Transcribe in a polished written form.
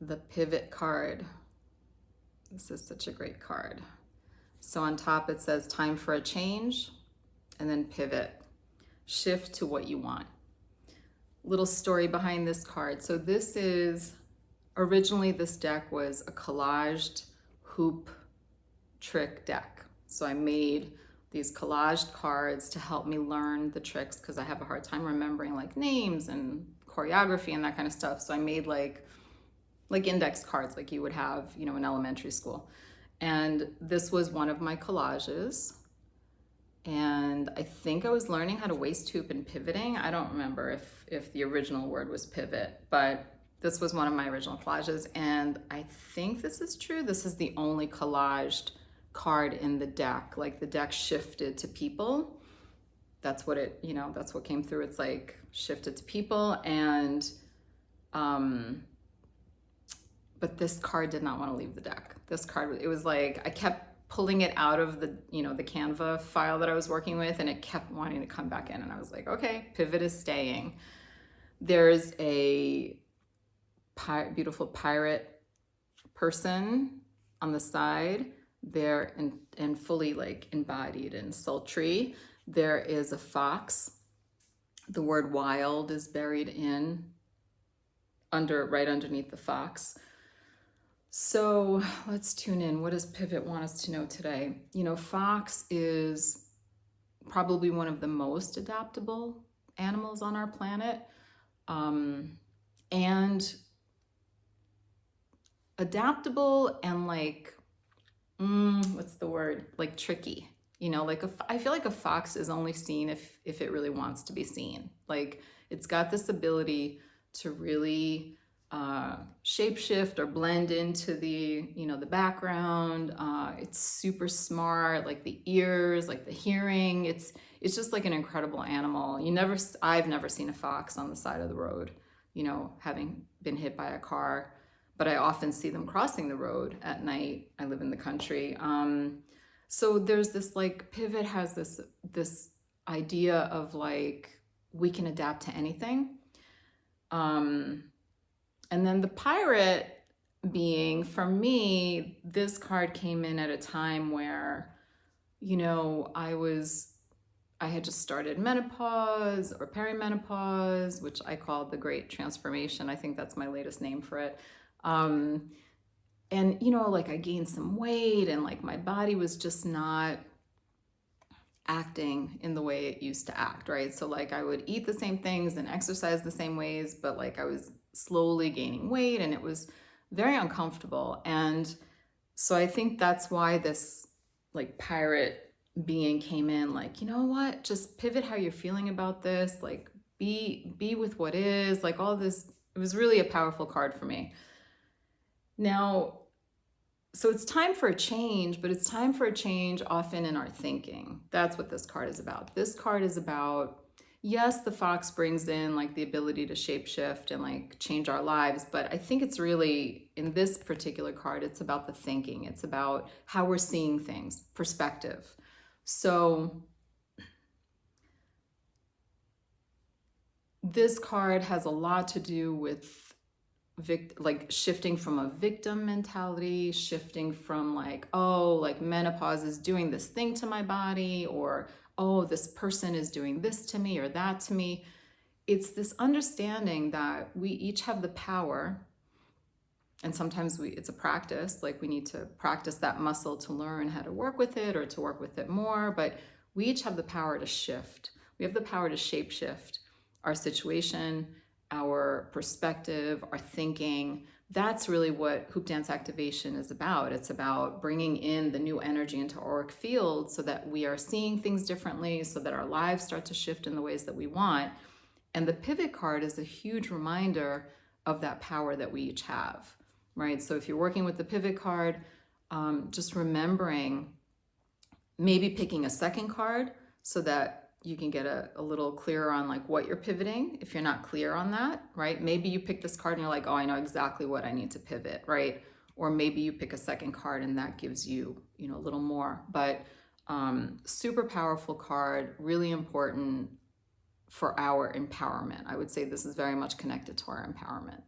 the pivot card. This is such a great card. So on top it says time for a change, and then pivot, shift to what you want. Little story behind this card. So this is, originally this deck was a collaged hoop trick deck. So I made these collaged cards to help me learn the tricks because I have a hard time remembering like names and choreography and that kind of stuff. So I made like index cards like you would have, you know, in elementary school. And this was one of my collages. And I think I was learning how to waist hoop and pivoting. I don't remember if the original word was pivot, but this was one of my original collages. And I think this is true. This is the only collaged card in the deck. Like the deck shifted to people. That's what it, you know, that's what came through. It's like shifted to people. And, but this card did not want to leave the deck. This card, it was like, I kept pulling it out of the, you know, the Canva file that I was working with, and it kept wanting to come back in. And I was like, okay, pivot is staying. There's a beautiful pirate person on the side there, and fully like embodied and sultry. There is a fox. The word wild is buried in right underneath the fox. So let's tune in. What does pivot want us to know today? You know, fox is probably one of the most adaptable animals on our planet. And adaptable and like, what's the word? Like tricky. You know, like I feel like a fox is only seen if it really wants to be seen. Like it's got this ability to really shapeshift or blend into the, you know, the background. It's super smart, like the ears, like the hearing. It's just like an incredible animal. I've never seen a fox on the side of the road, you know, having been hit by a car, but I often see them crossing the road at night. I live in the country. So there's this like pivot has this idea of like we can adapt to anything. And then the pirate being, for me, this card came in at a time where, you know, I had just started menopause or perimenopause, which I call the Great Transformation. I think that's my latest name for it. And, you know, like I gained some weight and like my body was just not acting in the way it used to act, right? So like I would eat the same things and exercise the same ways, but like I was slowly gaining weight and it was very uncomfortable. And so I think that's why this like pirate being came in, like, you know what, just pivot how you're feeling about this, like be with what is, like all this. It was really a powerful card for me. Now, so it's time for a change, but it's time for a change often in our thinking. That's what this card is about. This card is about, yes, the fox brings in like the ability to shapeshift and like change our lives, but I think it's really, in this particular card, it's about the thinking. It's about how we're seeing things, perspective. So this card has a lot to do with like shifting from a victim mentality, shifting from like, oh, like menopause is doing this thing to my body, or oh, this person is doing this to me or that to me. It's this understanding that we each have the power, and sometimes it's a practice, like we need to practice that muscle to learn how to work with it or to work with it more, but we each have the power to shift. We have the power to shape shift our situation, our perspective, our thinking. That's really what Hoop Dance Activation is about. It's about bringing in the new energy into our auric field so that we are seeing things differently, so that our lives start to shift in the ways that we want. And the pivot card is a huge reminder of that power that we each have, right? So if you're working with the pivot card, just remembering, maybe picking a second card so that you can get a little clearer on like what you're pivoting if you're not clear on that, right? Maybe you pick this card and you're like, oh, I know exactly what I need to pivot, right? Or maybe you pick a second card and that gives you, you know, a little more. But super powerful card, really important for our empowerment. I would say this is very much connected to our empowerment.